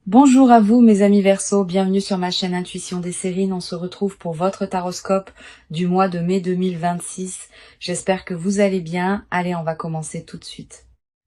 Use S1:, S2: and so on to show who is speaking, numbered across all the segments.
S1: Bonjour à vous mes amis Verseaux, bienvenue sur ma chaîne Intuition des Sérines. On se retrouve pour votre taroscope du mois de mai 2026. J'espère que vous allez bien. Allez, on va commencer tout de suite.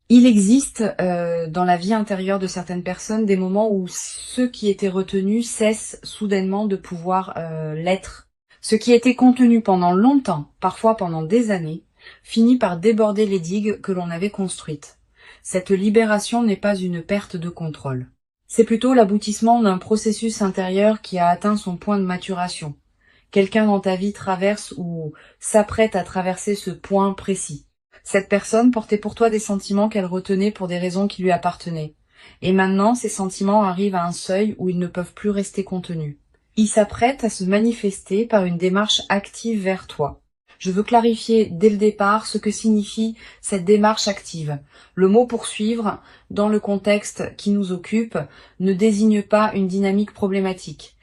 S1: Il existe dans la vie intérieure de certaines personnes des moments où ceux qui étaient retenus cessent soudainement de pouvoir l'être. Ce qui était contenu pendant longtemps, parfois pendant des années, finit par déborder les digues que l'on avait construites. Cette libération n'est pas une perte de contrôle. C'est plutôt l'aboutissement d'un processus intérieur qui a atteint son point de maturation. Quelqu'un dans ta vie traverse ou s'apprête à traverser ce point précis. Cette personne portait pour toi des sentiments qu'elle retenait pour des raisons qui lui appartenaient. Et maintenant, ces sentiments arrivent à un seuil où ils ne peuvent plus rester contenus. Ils s'apprêtent à se manifester par une démarche active vers toi. Je veux clarifier dès le départ ce que signifie cette démarche active. Le mot poursuivre, dans le contexte qui nous occupe, ne désigne pas une dynamique problématique.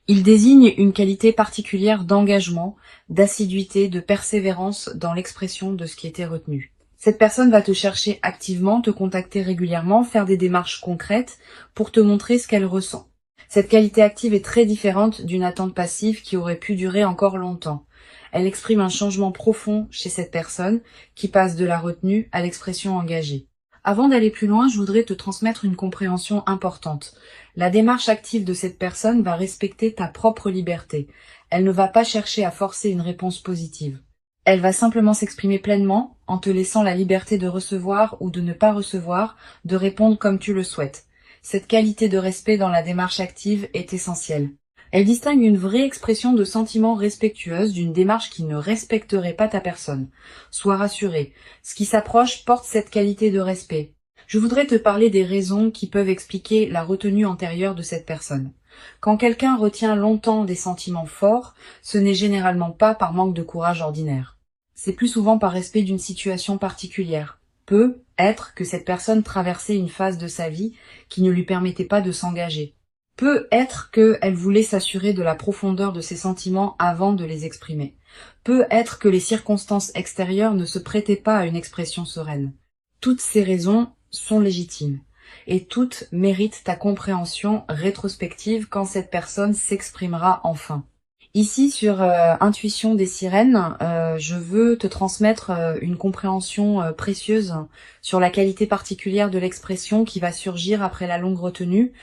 S1: Il désigne une qualité particulière d'engagement, d'assiduité, de persévérance dans l'expression de ce qui était retenu. Cette personne va te chercher activement, te contacter régulièrement, faire des démarches concrètes pour te montrer ce qu'elle ressent. Cette qualité active est très différente d'une attente passive qui aurait pu durer encore longtemps. Elle exprime un changement profond chez cette personne qui passe de la retenue à l'expression engagée. Avant d'aller plus loin, je voudrais te transmettre une compréhension importante. La démarche active de cette personne va respecter ta propre liberté. Elle ne va pas chercher à forcer une réponse positive. Elle va simplement s'exprimer pleinement en te laissant la liberté de recevoir ou de ne pas recevoir, de répondre comme tu le souhaites. Cette qualité de respect dans la démarche active est essentielle. Elle distingue une vraie expression de sentiments respectueuse d'une démarche qui ne respecterait pas ta personne. Sois rassuré, ce qui s'approche porte cette qualité de respect. Je voudrais te parler des raisons qui peuvent expliquer la retenue antérieure de cette personne. Quand quelqu'un retient longtemps des sentiments forts, ce n'est généralement pas par manque de courage ordinaire. C'est plus souvent par respect d'une situation particulière. Peut être que cette personne traversait une phase de sa vie qui ne lui permettait pas de s'engager. Peut être qu'elle voulait s'assurer de la profondeur de ses sentiments avant de les exprimer. Peut être que les circonstances extérieures ne se prêtaient pas à une expression sereine. Toutes ces raisons sont légitimes et toutes méritent ta compréhension rétrospective quand cette personne s'exprimera enfin. Ici, sur Intuition des Sirènes, je veux te transmettre une compréhension précieuse sur la qualité particulière de l'expression qui va surgir après la longue retenue.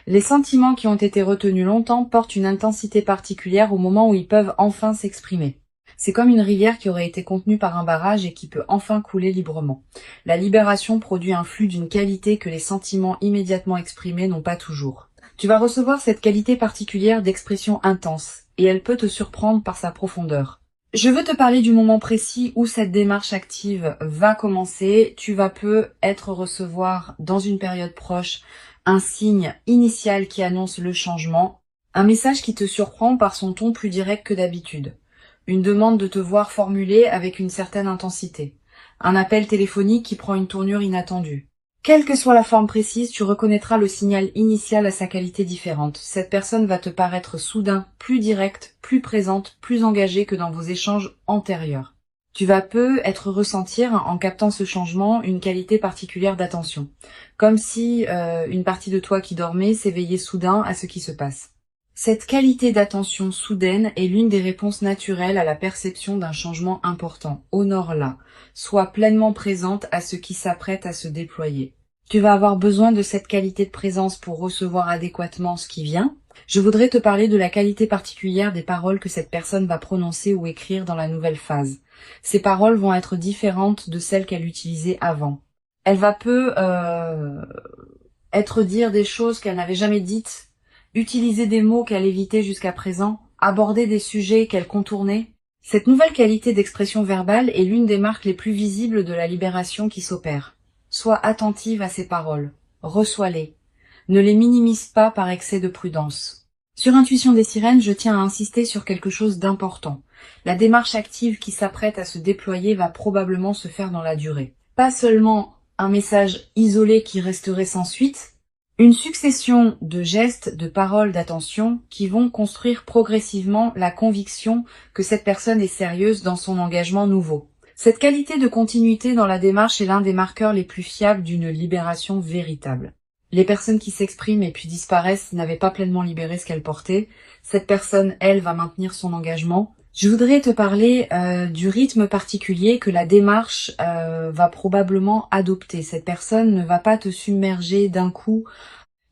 S1: Les sentiments qui ont été retenus longtemps portent une intensité particulière au moment où ils peuvent enfin s'exprimer. C'est comme une rivière qui aurait été contenue par un barrage et qui peut enfin couler librement. La libération produit un flux d'une qualité que les sentiments immédiatement exprimés n'ont pas toujours. Tu vas recevoir cette qualité particulière d'expression intense, et elle peut te surprendre par sa profondeur. Je veux te parler du moment précis où cette démarche active va commencer. Tu vas peut-être recevoir dans une période proche un signe initial qui annonce le changement, un message qui te surprend par son ton plus direct que d'habitude, une demande de te voir formulée avec une certaine intensité, un appel téléphonique qui prend une tournure inattendue. Quelle que soit la forme précise, tu reconnaîtras le signal initial à sa qualité différente. Cette personne va te paraître soudain plus directe, plus présente, plus engagée que dans vos échanges antérieurs. Tu vas peut-être ressentir, en captant ce changement, une qualité particulière d'attention. Comme si une partie de toi qui dormait s'éveillait soudain à ce qui se passe. Cette qualité d'attention soudaine est l'une des réponses naturelles à la perception d'un changement important. Honore-la. Sois pleinement présente à ce qui s'apprête à se déployer. Tu vas avoir besoin de cette qualité de présence pour recevoir adéquatement ce qui vient. Je voudrais te parler de la qualité particulière des paroles que cette personne va prononcer ou écrire dans la nouvelle phase. Ces paroles vont être différentes de celles qu'elle utilisait avant. Elle va être dire des choses qu'elle n'avait jamais dites, utiliser des mots qu'elle évitait jusqu'à présent, aborder des sujets qu'elle contournait. Cette nouvelle qualité d'expression verbale est l'une des marques les plus visibles de la libération qui s'opère. Sois attentive à ces paroles, reçois-les. Ne les minimise pas par excès de prudence. Sur Intuition des Sirènes, je tiens à insister sur quelque chose d'important. La démarche active qui s'apprête à se déployer va probablement se faire dans la durée. Pas seulement un message isolé qui resterait sans suite, une succession de gestes, de paroles, d'attention qui vont construire progressivement la conviction que cette personne est sérieuse dans son engagement nouveau. Cette qualité de continuité dans la démarche est l'un des marqueurs les plus fiables d'une libération véritable. Les personnes qui s'expriment et puis disparaissent n'avaient pas pleinement libéré ce qu'elles portaient. Cette personne, elle, va maintenir son engagement. Je voudrais te parler du rythme particulier que la démarche va probablement adopter. Cette personne ne va pas te submerger d'un coup.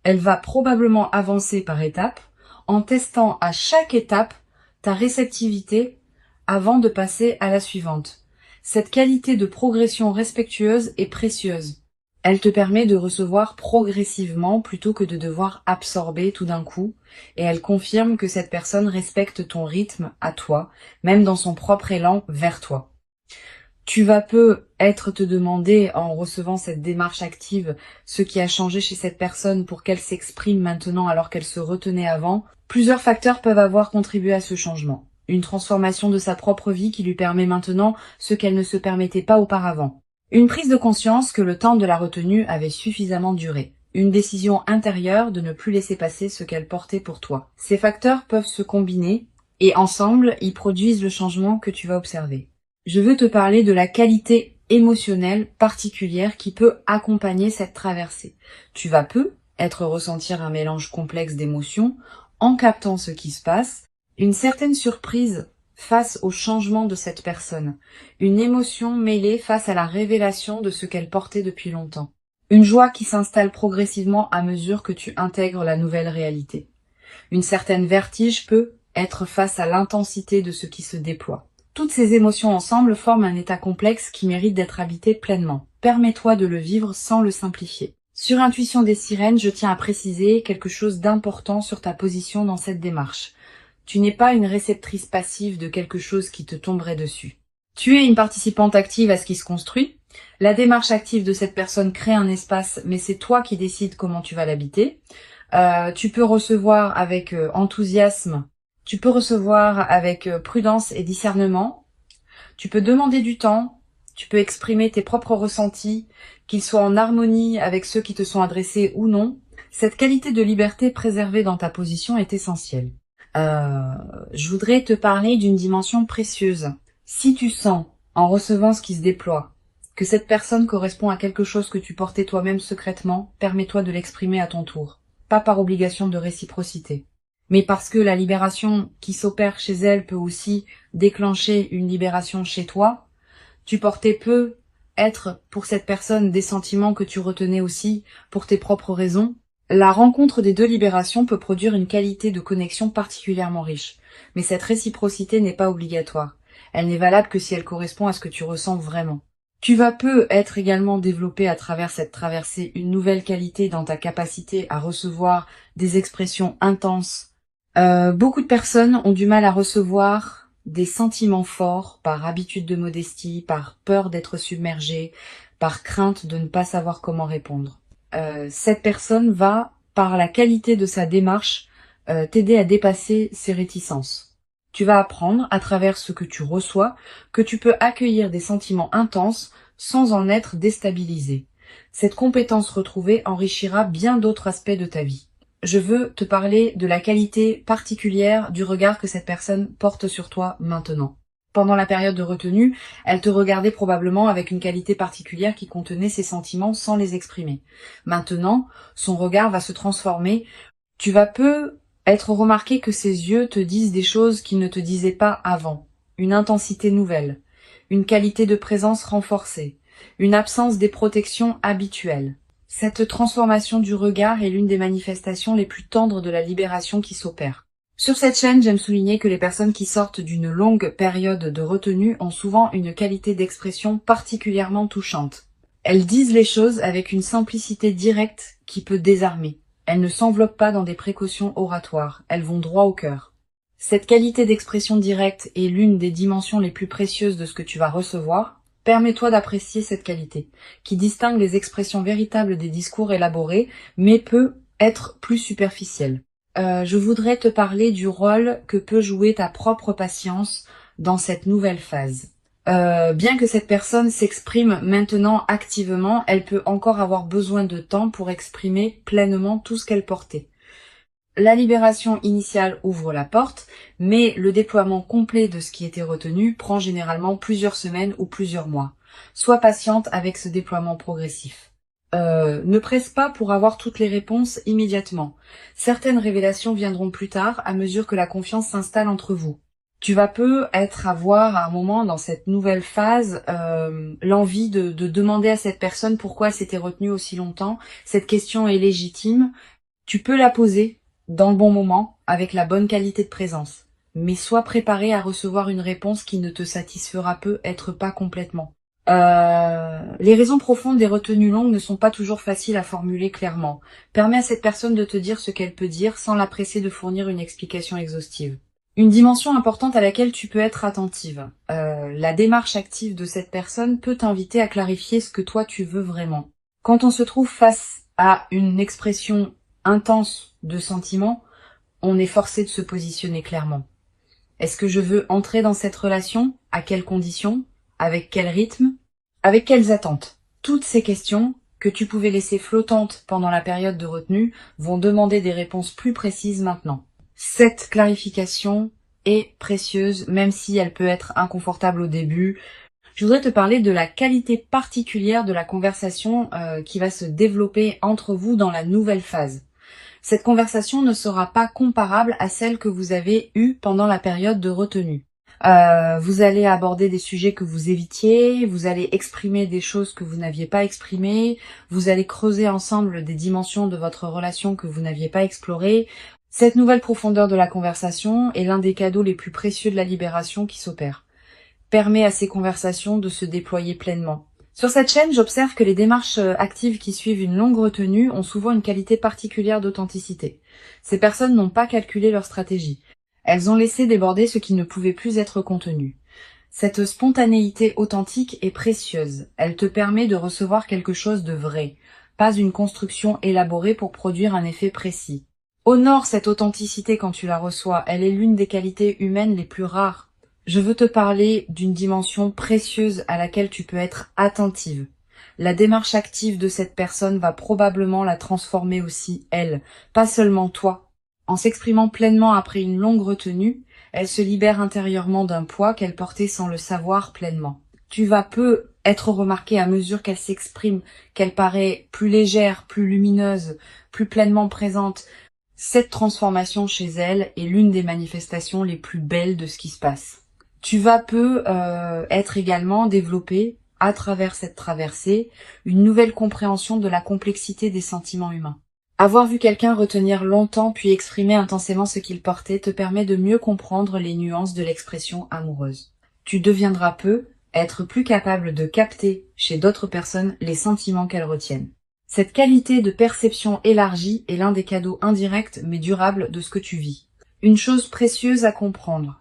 S1: Elle va probablement avancer par étapes, en testant à chaque étape ta réceptivité avant de passer à la suivante. Cette qualité de progression respectueuse est précieuse. Elle te permet de recevoir progressivement plutôt que de devoir absorber tout d'un coup, et elle confirme que cette personne respecte ton rythme à toi, même dans son propre élan vers toi. Tu vas peut-être te demander, en recevant cette démarche active, ce qui a changé chez cette personne pour qu'elle s'exprime maintenant alors qu'elle se retenait avant. Plusieurs facteurs peuvent avoir contribué à ce changement. Une transformation de sa propre vie qui lui permet maintenant ce qu'elle ne se permettait pas auparavant. Une prise de conscience que le temps de la retenue avait suffisamment duré. Une décision intérieure de ne plus laisser passer ce qu'elle portait pour toi. Ces facteurs peuvent se combiner et ensemble, ils produisent le changement que tu vas observer. Je veux te parler de la qualité émotionnelle particulière qui peut accompagner cette traversée. Tu vas être ressentir un mélange complexe d'émotions en captant ce qui se passe, une certaine surprise face au changement de cette personne, une émotion mêlée face à la révélation de ce qu'elle portait depuis longtemps, une joie qui s'installe progressivement à mesure que tu intègres la nouvelle réalité. Une certaine vertige peut être face à l'intensité de ce qui se déploie. Toutes ces émotions ensemble forment un état complexe qui mérite d'être habité pleinement. Permets-toi de le vivre sans le simplifier. Sur Intuition des Sirènes, je tiens à préciser quelque chose d'important sur ta position dans cette démarche. Tu n'es pas une réceptrice passive de quelque chose qui te tomberait dessus. Tu es une participante active à ce qui se construit. La démarche active de cette personne crée un espace, mais c'est toi qui décides comment tu vas l'habiter. Tu peux recevoir avec enthousiasme. Tu peux recevoir avec prudence et discernement. Tu peux demander du temps. Tu peux exprimer tes propres ressentis, qu'ils soient en harmonie avec ceux qui te sont adressés ou non. Cette qualité de liberté préservée dans ta position est essentielle. Je voudrais te parler d'une dimension précieuse. Si tu sens, en recevant ce qui se déploie, que cette personne correspond à quelque chose que tu portais toi-même secrètement, permets-toi de l'exprimer à ton tour. Pas par obligation de réciprocité, mais parce que la libération qui s'opère chez elle peut aussi déclencher une libération chez toi. Tu portais être pour cette personne des sentiments que tu retenais aussi pour tes propres raisons. La rencontre des deux libérations peut produire une qualité de connexion particulièrement riche, mais cette réciprocité n'est pas obligatoire. Elle n'est valable que si elle correspond à ce que tu ressens vraiment. Tu vas être également développer à travers cette traversée une nouvelle qualité dans ta capacité à recevoir des expressions intenses. Beaucoup de personnes ont du mal à recevoir des sentiments forts par habitude de modestie, par peur d'être submergée, par crainte de ne pas savoir comment répondre. Cette personne va, par la qualité de sa démarche, t'aider à dépasser ces réticences. Tu vas apprendre, à travers ce que tu reçois, que tu peux accueillir des sentiments intenses sans en être déstabilisé. Cette compétence retrouvée enrichira bien d'autres aspects de ta vie. Je veux te parler de la qualité particulière du regard que cette personne porte sur toi maintenant. Pendant la période de retenue, elle te regardait probablement avec une qualité particulière qui contenait ses sentiments sans les exprimer. Maintenant, son regard va se transformer. Tu vas être remarqué que ses yeux te disent des choses qu'ils ne te disaient pas avant. Une intensité nouvelle, une qualité de présence renforcée, une absence des protections habituelles. Cette transformation du regard est l'une des manifestations les plus tendres de la libération qui s'opère. Sur cette chaîne, j'aime souligner que les personnes qui sortent d'une longue période de retenue ont souvent une qualité d'expression particulièrement touchante. Elles disent les choses avec une simplicité directe qui peut désarmer. Elles ne s'enveloppent pas dans des précautions oratoires, elles vont droit au cœur. Cette qualité d'expression directe est l'une des dimensions les plus précieuses de ce que tu vas recevoir. Permets-toi d'apprécier cette qualité, qui distingue les expressions véritables des discours élaborés, mais peut être plus superficielle. Je voudrais te parler du rôle que peut jouer ta propre patience dans cette nouvelle phase. Bien que cette personne s'exprime maintenant activement, elle peut encore avoir besoin de temps pour exprimer pleinement tout ce qu'elle portait. La libération initiale ouvre la porte, mais le déploiement complet de ce qui était retenu prend généralement plusieurs semaines ou plusieurs mois. Sois patiente avec ce déploiement progressif. Ne presse pas pour avoir toutes les réponses immédiatement. Certaines révélations viendront plus tard à mesure que la confiance s'installe entre vous. Tu vas avoir à un moment dans cette nouvelle phase l'envie de demander à cette personne pourquoi elle s'était retenue aussi longtemps. Cette question est légitime. Tu peux la poser dans le bon moment avec la bonne qualité de présence. Mais sois préparé à recevoir une réponse qui ne te satisfera peut-être pas complètement. Les raisons profondes des retenues longues ne sont pas toujours faciles à formuler clairement. Permets à cette personne de te dire ce qu'elle peut dire sans la presser de fournir une explication exhaustive. Une dimension importante à laquelle tu peux être attentive. La démarche active de cette personne peut t'inviter à clarifier ce que toi tu veux vraiment. Quand on se trouve face à une expression intense de sentiments, on est forcé de se positionner clairement. Est-ce que je veux entrer dans cette relation? À quelles conditions? Avec quel rythme? Avec quelles attentes? Toutes ces questions que tu pouvais laisser flottantes pendant la période de retenue vont demander des réponses plus précises maintenant. Cette clarification est précieuse, même si elle peut être inconfortable au début. Je voudrais te parler de la qualité particulière de la conversation qui va se développer entre vous dans la nouvelle phase. Cette conversation ne sera pas comparable à celle que vous avez eue pendant la période de retenue. Vous allez aborder des sujets que vous évitiez, vous allez exprimer des choses que vous n'aviez pas exprimées, vous allez creuser ensemble des dimensions de votre relation que vous n'aviez pas explorées. Cette nouvelle profondeur de la conversation est l'un des cadeaux les plus précieux de la libération qui s'opère. Permet à ces conversations de se déployer pleinement. Sur cette chaîne, j'observe que les démarches actives qui suivent une longue retenue ont souvent une qualité particulière d'authenticité. Ces personnes n'ont pas calculé leur stratégie. Elles ont laissé déborder ce qui ne pouvait plus être contenu. Cette spontanéité authentique est précieuse. Elle te permet de recevoir quelque chose de vrai, pas une construction élaborée pour produire un effet précis. Honore cette authenticité quand tu la reçois. Elle est l'une des qualités humaines les plus rares. Je veux te parler d'une dimension précieuse à laquelle tu peux être attentive. La démarche active de cette personne va probablement la transformer aussi, elle, pas seulement toi. En s'exprimant pleinement après une longue retenue, elle se libère intérieurement d'un poids qu'elle portait sans le savoir pleinement. Tu vas peu être remarqué à mesure qu'elle s'exprime, qu'elle paraît plus légère, plus lumineuse, plus pleinement présente. Cette transformation chez elle est l'une des manifestations les plus belles de ce qui se passe. Tu vas peu être également développé, à travers cette traversée, une nouvelle compréhension de la complexité des sentiments humains. Avoir vu quelqu'un retenir longtemps puis exprimer intensément ce qu'il portait te permet de mieux comprendre les nuances de l'expression amoureuse. Tu deviendras peu être plus capable de capter chez d'autres personnes les sentiments qu'elles retiennent. Cette qualité de perception élargie est l'un des cadeaux indirects mais durables de ce que tu vis. Une chose précieuse à comprendre.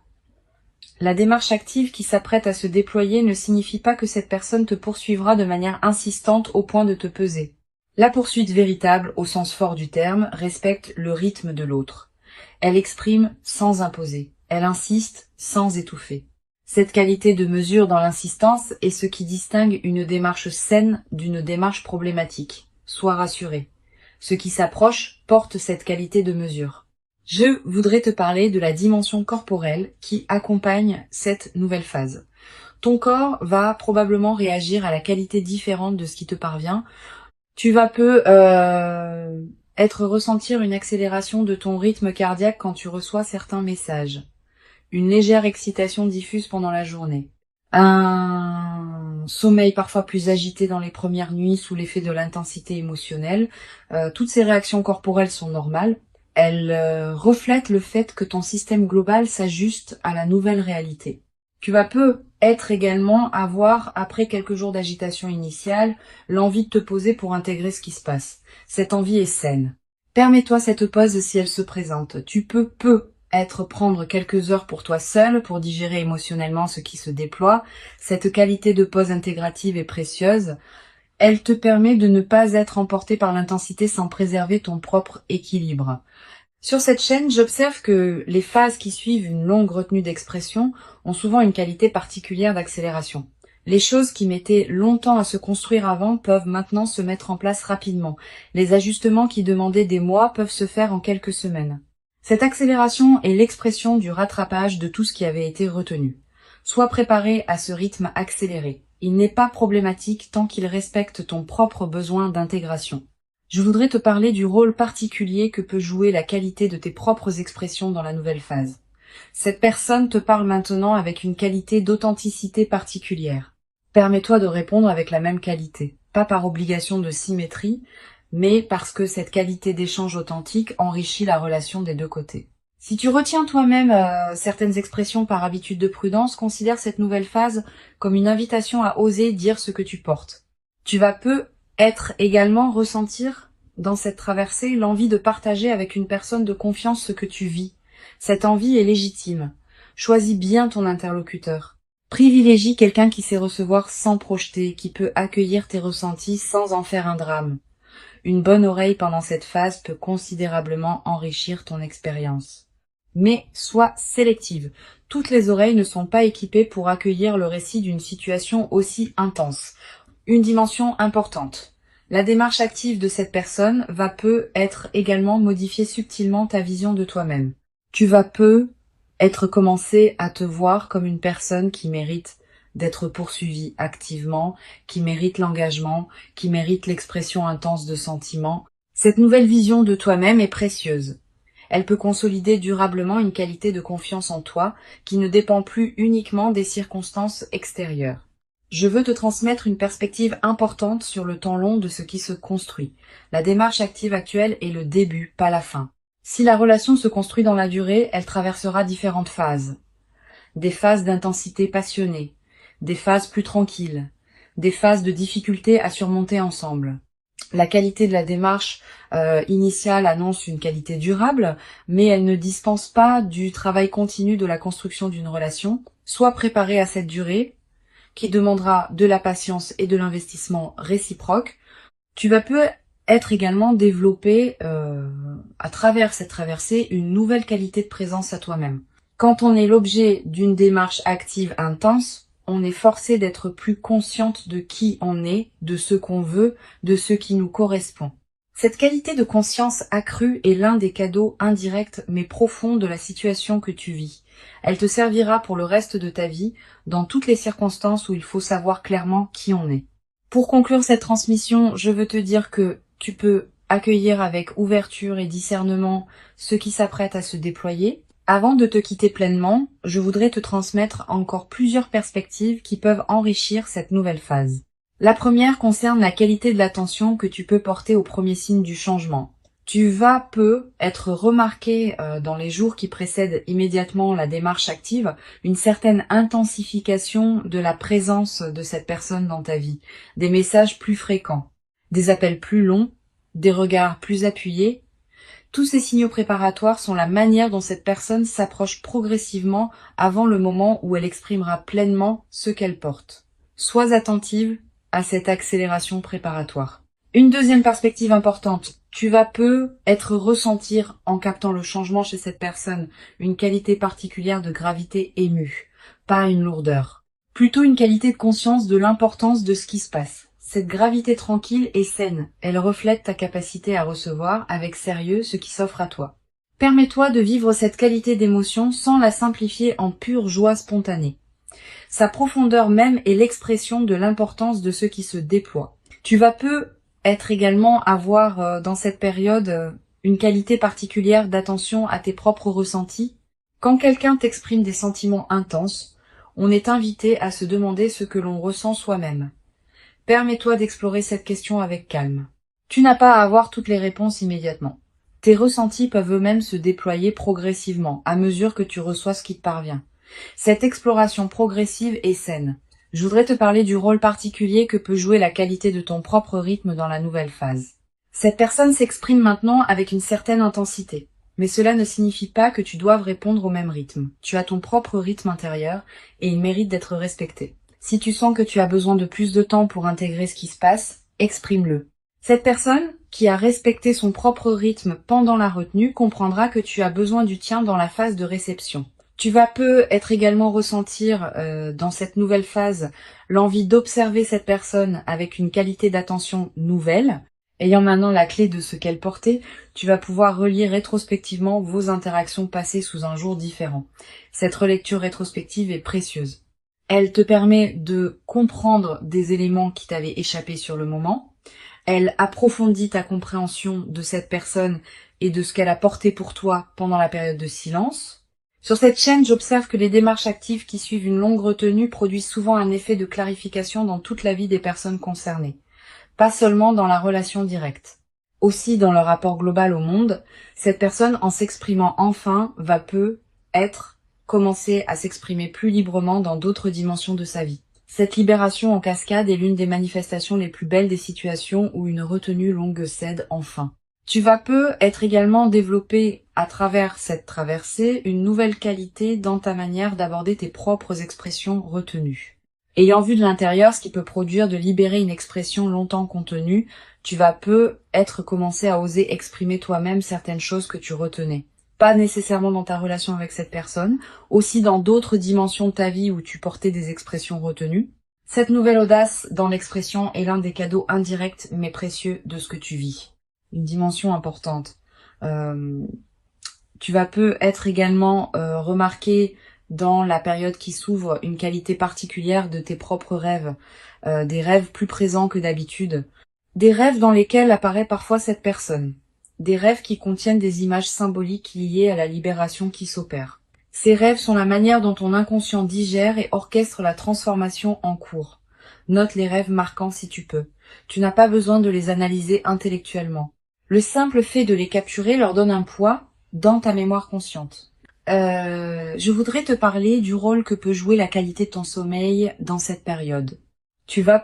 S1: La démarche active qui s'apprête à se déployer ne signifie pas que cette personne te poursuivra de manière insistante au point de te peser. La poursuite véritable, au sens fort du terme, respecte le rythme de l'autre. Elle exprime sans imposer. Elle insiste sans étouffer. Cette qualité de mesure dans l'insistance est ce qui distingue une démarche saine d'une démarche problématique. Sois rassuré. Ce qui s'approche porte cette qualité de mesure. Je voudrais te parler de la dimension corporelle qui accompagne cette nouvelle phase. Ton corps va probablement réagir à la qualité différente de ce qui te parvient. Tu vas ressentir une accélération de ton rythme cardiaque quand tu reçois certains messages. Une légère excitation diffuse pendant la journée. Un sommeil parfois plus agité dans les premières nuits sous l'effet de l'intensité émotionnelle. Toutes ces réactions corporelles sont normales. Elles reflètent le fait que ton système global s'ajuste à la nouvelle réalité. Tu vas peut-être également avoir, après quelques jours d'agitation initiale, l'envie de te poser pour intégrer ce qui se passe. Cette envie est saine. Permets-toi cette pause si elle se présente. Tu peux prendre quelques heures pour toi seul, pour digérer émotionnellement ce qui se déploie. Cette qualité de pause intégrative est précieuse. Elle te permet de ne pas être emporté par l'intensité sans préserver ton propre équilibre. Sur cette chaîne, j'observe que les phases qui suivent une longue retenue d'expression ont souvent une qualité particulière d'accélération. Les choses qui mettaient longtemps à se construire avant peuvent maintenant se mettre en place rapidement. Les ajustements qui demandaient des mois peuvent se faire en quelques semaines. Cette accélération est l'expression du rattrapage de tout ce qui avait été retenu. Sois préparé à ce rythme accéléré. Il n'est pas problématique tant qu'il respecte ton propre besoin d'intégration. Je voudrais te parler du rôle particulier que peut jouer la qualité de tes propres expressions dans la nouvelle phase. Cette personne te parle maintenant avec une qualité d'authenticité particulière. Permets-toi de répondre avec la même qualité, pas par obligation de symétrie, mais parce que cette qualité d'échange authentique enrichit la relation des deux côtés. Si tu retiens toi-même certaines expressions par habitude de prudence, considère cette nouvelle phase comme une invitation à oser dire ce que tu portes. Tu vas peut-être également ressentir dans cette traversée l'envie de partager avec une personne de confiance ce que tu vis. Cette envie est légitime. Choisis bien ton interlocuteur. Privilégie quelqu'un qui sait recevoir sans projeter, qui peut accueillir tes ressentis sans en faire un drame. Une bonne oreille pendant cette phase peut considérablement enrichir ton expérience. Mais sois sélective. Toutes les oreilles ne sont pas équipées pour accueillir le récit d'une situation aussi intense. Une dimension importante. La démarche active de cette personne va peut-être également modifier subtilement ta vision de toi-même. Tu vas peut-être commencer à te voir comme une personne qui mérite d'être poursuivie activement, qui mérite l'engagement, qui mérite l'expression intense de sentiments. Cette nouvelle vision de toi-même est précieuse. Elle peut consolider durablement une qualité de confiance en toi qui ne dépend plus uniquement des circonstances extérieures. Je veux te transmettre une perspective importante sur le temps long de ce qui se construit. La démarche active actuelle est le début, pas la fin. Si la relation se construit dans la durée, elle traversera différentes phases. Des phases d'intensité passionnée, des phases plus tranquilles, des phases de difficulté à surmonter ensemble. La qualité de la démarche initiale annonce une qualité durable, mais elle ne dispense pas du travail continu de la construction d'une relation. Sois préparé à cette durée, qui demandera de la patience et de l'investissement réciproque. Tu vas peut-être également développer, à travers cette traversée, une nouvelle qualité de présence à toi-même. Quand on est l'objet d'une démarche active intense, on est forcé d'être plus consciente de qui on est, de ce qu'on veut, de ce qui nous correspond. Cette qualité de conscience accrue est l'un des cadeaux indirects mais profonds de la situation que tu vis. Elle te servira pour le reste de ta vie, dans toutes les circonstances où il faut savoir clairement qui on est. Pour conclure cette transmission, je veux te dire que tu peux accueillir avec ouverture et discernement ce qui s'apprête à se déployer. Avant de te quitter pleinement, je voudrais te transmettre encore plusieurs perspectives qui peuvent enrichir cette nouvelle phase. La première concerne la qualité de l'attention que tu peux porter aux premiers signes du changement. Tu vas être remarqué dans les jours qui précèdent immédiatement la démarche active, une certaine intensification de la présence de cette personne dans ta vie, des messages plus fréquents, des appels plus longs, des regards plus appuyés. Tous ces signaux préparatoires sont la manière dont cette personne s'approche progressivement avant le moment où elle exprimera pleinement ce qu'elle porte. Sois attentive à cette accélération préparatoire. Une deuxième perspective importante, tu vas peut-être ressentir en captant le changement chez cette personne une qualité particulière de gravité émue, pas une lourdeur. Plutôt une qualité de conscience de l'importance de ce qui se passe. Cette gravité tranquille est saine, elle reflète ta capacité à recevoir avec sérieux ce qui s'offre à toi. Permets-toi de vivre cette qualité d'émotion sans la simplifier en pure joie spontanée. Sa profondeur même est l'expression de l'importance de ce qui se déploie. Tu vas peut-être également avoir dans cette période une qualité particulière d'attention à tes propres ressentis. Quand quelqu'un t'exprime des sentiments intenses, on est invité à se demander ce que l'on ressent soi-même. Permets-toi d'explorer cette question avec calme. Tu n'as pas à avoir toutes les réponses immédiatement. Tes ressentis peuvent eux-mêmes se déployer progressivement, à mesure que tu reçois ce qui te parvient. Cette exploration progressive est saine. Je voudrais te parler du rôle particulier que peut jouer la qualité de ton propre rythme dans la nouvelle phase. Cette personne s'exprime maintenant avec une certaine intensité. Mais cela ne signifie pas que tu doives répondre au même rythme. Tu as ton propre rythme intérieur et il mérite d'être respecté. Si tu sens que tu as besoin de plus de temps pour intégrer ce qui se passe, exprime-le. Cette personne, qui a respecté son propre rythme pendant la retenue, comprendra que tu as besoin du tien dans la phase de réception. Tu vas peut-être également ressentir dans cette nouvelle phase l'envie d'observer cette personne avec une qualité d'attention nouvelle. Ayant maintenant la clé de ce qu'elle portait, tu vas pouvoir relier rétrospectivement vos interactions passées sous un jour différent. Cette relecture rétrospective est précieuse. Elle te permet de comprendre des éléments qui t'avaient échappé sur le moment. Elle approfondit ta compréhension de cette personne et de ce qu'elle a porté pour toi pendant la période de silence. Sur cette chaîne, j'observe que les démarches actives qui suivent une longue retenue produisent souvent un effet de clarification dans toute la vie des personnes concernées, pas seulement dans la relation directe. Aussi dans leur rapport global au monde, cette personne, en s'exprimant enfin, va commencer à s'exprimer plus librement dans d'autres dimensions de sa vie. Cette libération en cascade est l'une des manifestations les plus belles des situations où une retenue longue cède enfin. Tu vas être également développé à travers cette traversée une nouvelle qualité dans ta manière d'aborder tes propres expressions retenues. Ayant vu de l'intérieur ce qui peut produire de libérer une expression longtemps contenue, tu vas commencer à oser exprimer toi-même certaines choses que tu retenais. Pas nécessairement dans ta relation avec cette personne, aussi dans d'autres dimensions de ta vie où tu portais des expressions retenues. Cette nouvelle audace dans l'expression est l'un des cadeaux indirects mais précieux de ce que tu vis. Une dimension importante. Tu vas être également remarqué dans la période qui s'ouvre une qualité particulière de tes propres rêves, des rêves plus présents que d'habitude, des rêves dans lesquels apparaît parfois cette personne, des rêves qui contiennent des images symboliques liées à la libération qui s'opère. Ces rêves sont la manière dont ton inconscient digère et orchestre la transformation en cours. Note les rêves marquants si tu peux. Tu n'as pas besoin de les analyser intellectuellement. Le simple fait de les capturer leur donne un poids dans ta mémoire consciente. Je voudrais te parler du rôle que peut jouer la qualité de ton sommeil dans cette période. Tu vas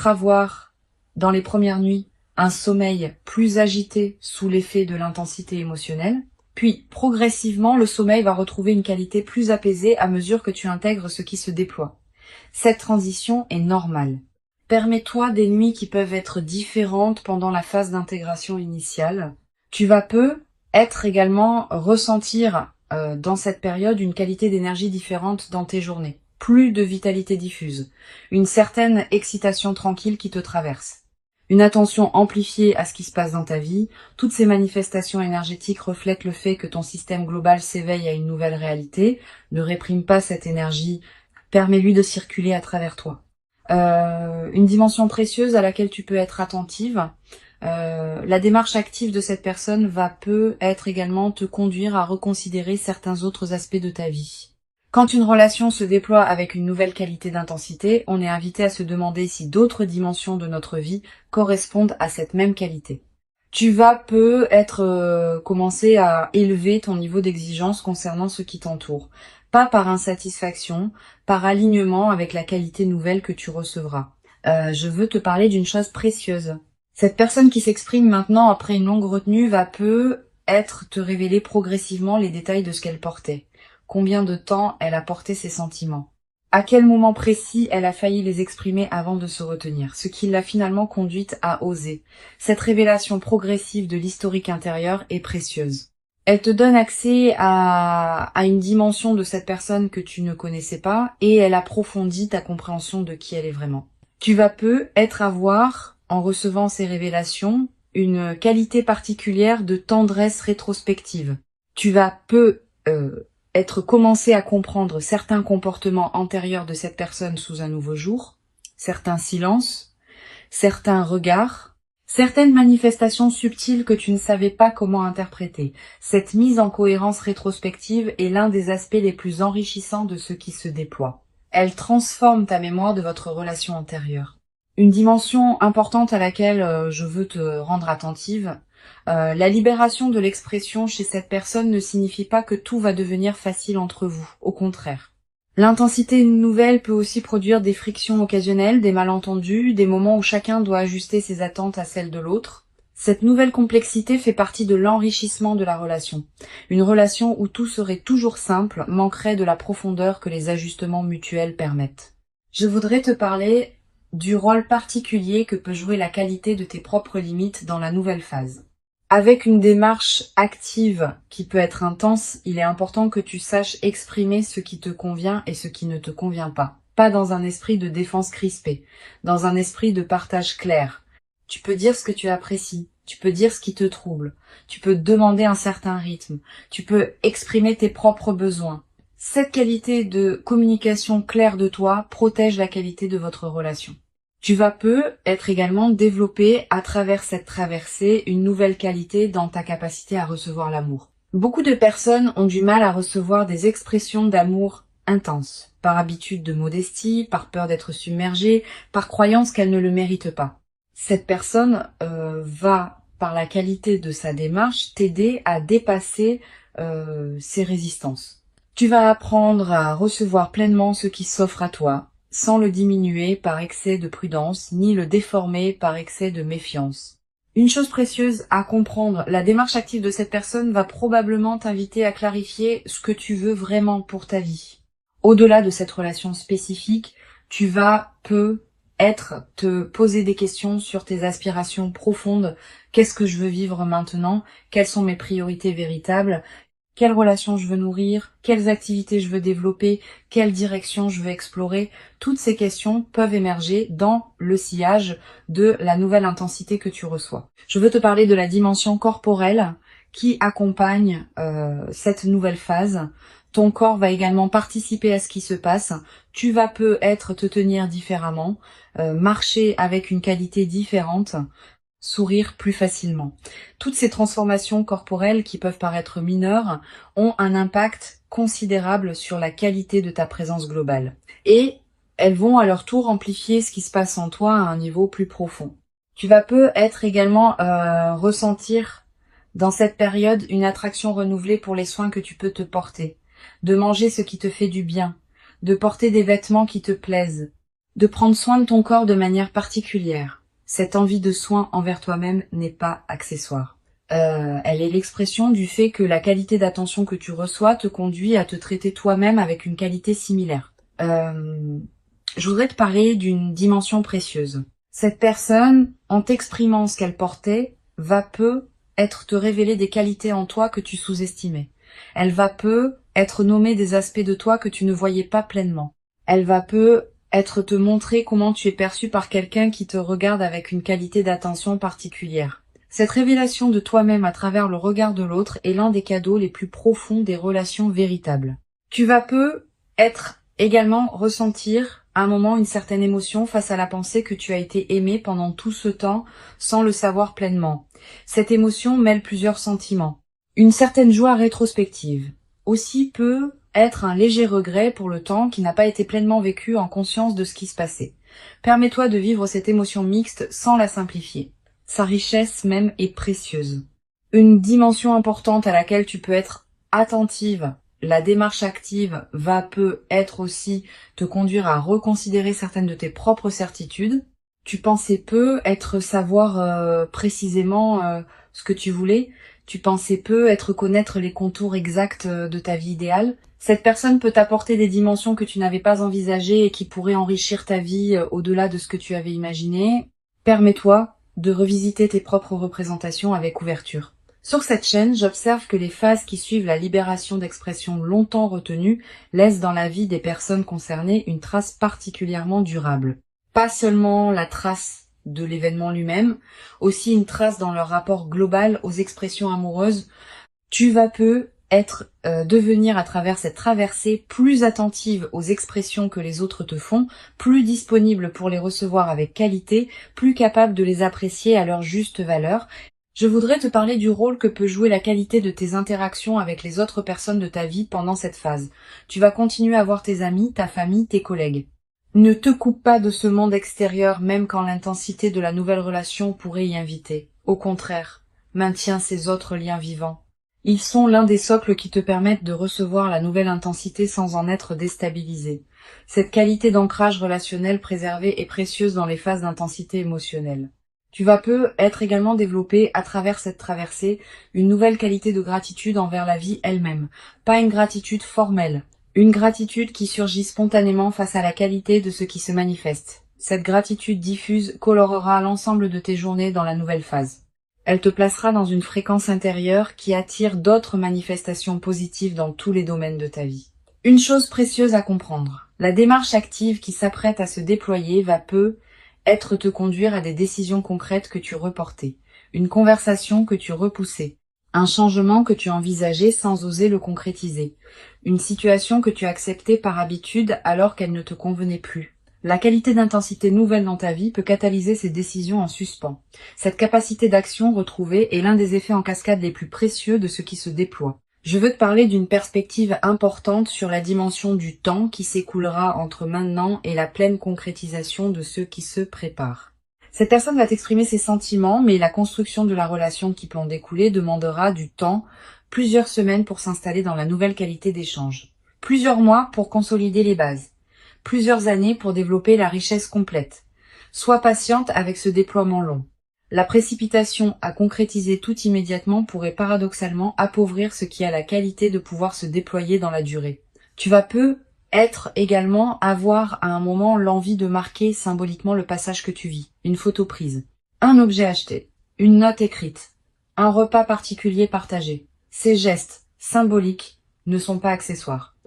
S1: avoir, dans les premières nuits, un sommeil plus agité sous l'effet de l'intensité émotionnelle, puis progressivement le sommeil va retrouver une qualité plus apaisée à mesure que tu intègres ce qui se déploie. Cette transition est normale. Permets-toi des nuits qui peuvent être différentes pendant la phase d'intégration initiale. Tu vas également ressentir dans cette période une qualité d'énergie différente dans tes journées. Plus de vitalité diffuse, une certaine excitation tranquille qui te traverse, une attention amplifiée à ce qui se passe dans ta vie. Toutes ces manifestations énergétiques reflètent le fait que ton système global s'éveille à une nouvelle réalité. Ne réprime pas cette énergie, permets-lui de circuler à travers toi. Une dimension précieuse à laquelle tu peux être attentive. La démarche active de cette personne va être également te conduire à reconsidérer certains autres aspects de ta vie. Quand une relation se déploie avec une nouvelle qualité d'intensité, on est invité à se demander si d'autres dimensions de notre vie correspondent à cette même qualité. Tu vas commencer à élever ton niveau d'exigence concernant ce qui t'entoure. Pas par insatisfaction, par alignement avec la qualité nouvelle que tu recevras. Je veux te parler d'une chose précieuse. Cette personne qui s'exprime maintenant après une longue retenue va te révéler progressivement les détails de ce qu'elle portait. Combien de temps elle a porté ses sentiments. À quel moment précis elle a failli les exprimer avant de se retenir, ce qui l'a finalement conduite à oser. Cette révélation progressive de l'historique intérieur est précieuse. Elle te donne accès à une dimension de cette personne que tu ne connaissais pas et elle approfondit ta compréhension de qui elle est vraiment. Tu vas avoir, en recevant ces révélations, une qualité particulière de tendresse rétrospective. Tu vas commencé à comprendre certains comportements antérieurs de cette personne sous un nouveau jour, certains silences, certains regards, certaines manifestations subtiles que tu ne savais pas comment interpréter. Cette mise en cohérence rétrospective est l'un des aspects les plus enrichissants de ce qui se déploie. Elle transforme ta mémoire de votre relation antérieure. Une dimension importante à laquelle je veux te rendre attentive, la libération de l'expression chez cette personne ne signifie pas que tout va devenir facile entre vous, au contraire. L'intensité nouvelle peut aussi produire des frictions occasionnelles, des malentendus, des moments où chacun doit ajuster ses attentes à celles de l'autre. Cette nouvelle complexité fait partie de l'enrichissement de la relation. Une relation où tout serait toujours simple manquerait de la profondeur que les ajustements mutuels permettent. Je voudrais te parler du rôle particulier que peut jouer la qualité de tes propres limites dans la nouvelle phase. Avec une démarche active qui peut être intense, il est important que tu saches exprimer ce qui te convient et ce qui ne te convient pas. Pas dans un esprit de défense crispée, dans un esprit de partage clair. Tu peux dire ce que tu apprécies, tu peux dire ce qui te trouble, tu peux demander un certain rythme, tu peux exprimer tes propres besoins. Cette qualité de communication claire de toi protège la qualité de votre relation. Tu vas être également développé à travers cette traversée une nouvelle qualité dans ta capacité à recevoir l'amour. Beaucoup de personnes ont du mal à recevoir des expressions d'amour intenses, par habitude de modestie, par peur d'être submergée, par croyance qu'elle ne le mérite pas. Cette personne va, par la qualité de sa démarche, t'aider à dépasser ces résistances. Tu vas apprendre à recevoir pleinement ce qui s'offre à toi, sans le diminuer par excès de prudence, ni le déformer par excès de méfiance. Une chose précieuse à comprendre, la démarche active de cette personne va probablement t'inviter à clarifier ce que tu veux vraiment pour ta vie. Au-delà de cette relation spécifique, tu vas te poser des questions sur tes aspirations profondes. Qu'est-ce que je veux vivre maintenant? Quelles sont mes priorités véritables? Quelles relations je veux nourrir, quelles activités je veux développer, quelle direction je veux explorer. Toutes ces questions peuvent émerger dans le sillage de la nouvelle intensité que tu reçois. Je veux te parler de la dimension corporelle qui accompagne cette nouvelle phase. Ton corps va également participer à ce qui se passe. Tu vas peut-être te tenir différemment, marcher avec une qualité différente, sourire plus facilement. Toutes ces transformations corporelles qui peuvent paraître mineures ont un impact considérable sur la qualité de ta présence globale. Et elles vont à leur tour amplifier ce qui se passe en toi à un niveau plus profond. Tu vas peut-être également ressentir dans cette période une attraction renouvelée pour les soins que tu peux te porter, de manger ce qui te fait du bien, de porter des vêtements qui te plaisent, de prendre soin de ton corps de manière particulière. Cette envie de soin envers toi-même n'est pas accessoire. Elle est l'expression du fait que la qualité d'attention que tu reçois te conduit à te traiter toi-même avec une qualité similaire. Je voudrais te parler d'une dimension précieuse. Cette personne, en t'exprimant ce qu'elle portait, va être te révéler des qualités en toi que tu sous-estimais. Elle va être nommer des aspects de toi que tu ne voyais pas pleinement. Elle va être te montrer comment tu es perçu par quelqu'un qui te regarde avec une qualité d'attention particulière. Cette révélation de toi-même à travers le regard de l'autre est l'un des cadeaux les plus profonds des relations véritables. Tu vas être également ressentir à un moment une certaine émotion face à la pensée que tu as été aimé pendant tout ce temps sans le savoir pleinement. Cette émotion mêle plusieurs sentiments. Une certaine joie rétrospective. Aussi être un léger regret pour le temps qui n'a pas été pleinement vécu en conscience de ce qui se passait. Permets-toi de vivre cette émotion mixte sans la simplifier. Sa richesse même est précieuse. Une dimension importante à laquelle tu peux être attentive, la démarche active être aussi te conduire à reconsidérer certaines de tes propres certitudes. Tu pensais savoir précisément ce que tu voulais. Tu pensais connaître les contours exacts de ta vie idéale. Cette personne peut t'apporter des dimensions que tu n'avais pas envisagées et qui pourraient enrichir ta vie au-delà de ce que tu avais imaginé. Permets-toi de revisiter tes propres représentations avec ouverture. Sur cette chaîne, j'observe que les phases qui suivent la libération d'expressions longtemps retenues laissent dans la vie des personnes concernées une trace particulièrement durable. Pas seulement la trace de l'événement lui-même, aussi une trace dans leur rapport global aux expressions amoureuses. Tu vas devenir à travers cette traversée plus attentive aux expressions que les autres te font, plus disponible pour les recevoir avec qualité, plus capable de les apprécier à leur juste valeur. Je voudrais te parler du rôle que peut jouer la qualité de tes interactions avec les autres personnes de ta vie pendant cette phase. Tu vas continuer à voir tes amis, ta famille, tes collègues. Ne te coupe pas de ce monde extérieur même quand l'intensité de la nouvelle relation pourrait y inviter. Au contraire, maintiens ces autres liens vivants. Ils sont l'un des socles qui te permettent de recevoir la nouvelle intensité sans en être déstabilisé. Cette qualité d'ancrage relationnel préservée est précieuse dans les phases d'intensité émotionnelle. Tu vas être également développé à travers cette traversée une nouvelle qualité de gratitude envers la vie elle-même. Pas une gratitude formelle, une gratitude qui surgit spontanément face à la qualité de ce qui se manifeste. Cette gratitude diffuse colorera l'ensemble de tes journées dans la nouvelle phase. Elle te placera dans une fréquence intérieure qui attire d'autres manifestations positives dans tous les domaines de ta vie. Une chose précieuse à comprendre, la démarche active qui s'apprête à se déployer va te conduire à des décisions concrètes que tu reportais, une conversation que tu repoussais, Un changement que tu envisageais sans oser le concrétiser. Une situation que tu acceptais par habitude alors qu'elle ne te convenait plus. La qualité d'intensité nouvelle dans ta vie peut catalyser ces décisions en suspens. Cette capacité d'action retrouvée est l'un des effets en cascade les plus précieux de ce qui se déploie. Je veux te parler d'une perspective importante sur la dimension du temps qui s'écoulera entre maintenant et la pleine concrétisation de ce qui se prépare. Cette personne va t'exprimer ses sentiments, mais la construction de la relation qui peut en découler demandera du temps, plusieurs semaines pour s'installer dans la nouvelle qualité d'échange, plusieurs mois pour consolider les bases, plusieurs années pour développer la richesse complète. Sois patiente avec ce déploiement long. La précipitation à concrétiser tout immédiatement pourrait paradoxalement appauvrir ce qui a la qualité de pouvoir se déployer dans la durée. Tu vas être également avoir à un moment l'envie de marquer symboliquement le passage que tu vis. Une photo prise, un objet acheté, une note écrite, un repas particulier partagé. Ces gestes symboliques ne sont pas accessoires.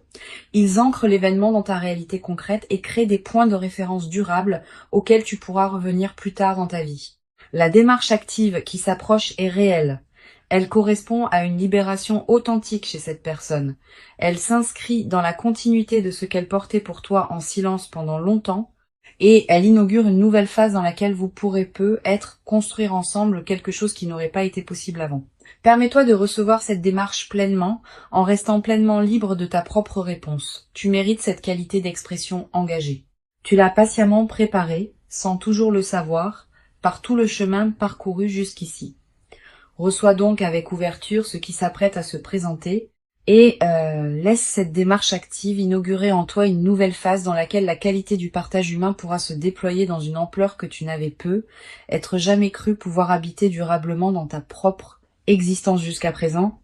S1: Ils ancrent l'événement dans ta réalité concrète et créent des points de référence durables auxquels tu pourras revenir plus tard dans ta vie. La démarche active qui s'approche est réelle. Elle correspond à une libération authentique chez cette personne. Elle s'inscrit dans la continuité de ce qu'elle portait pour toi en silence pendant longtemps et elle inaugure une nouvelle phase dans laquelle vous pourrez construire ensemble quelque chose qui n'aurait pas été possible avant. Permets-toi de recevoir cette démarche pleinement en restant pleinement libre de ta propre réponse. Tu mérites cette qualité d'expression engagée. Tu l'as patiemment préparée, sans toujours le savoir, par tout le chemin parcouru jusqu'ici. Reçois donc avec ouverture ce qui s'apprête à se présenter et laisse cette démarche active inaugurer en toi une nouvelle phase dans laquelle la qualité du partage humain pourra se déployer dans une ampleur que tu n'avais être jamais cru pouvoir habiter durablement dans ta propre existence jusqu'à présent.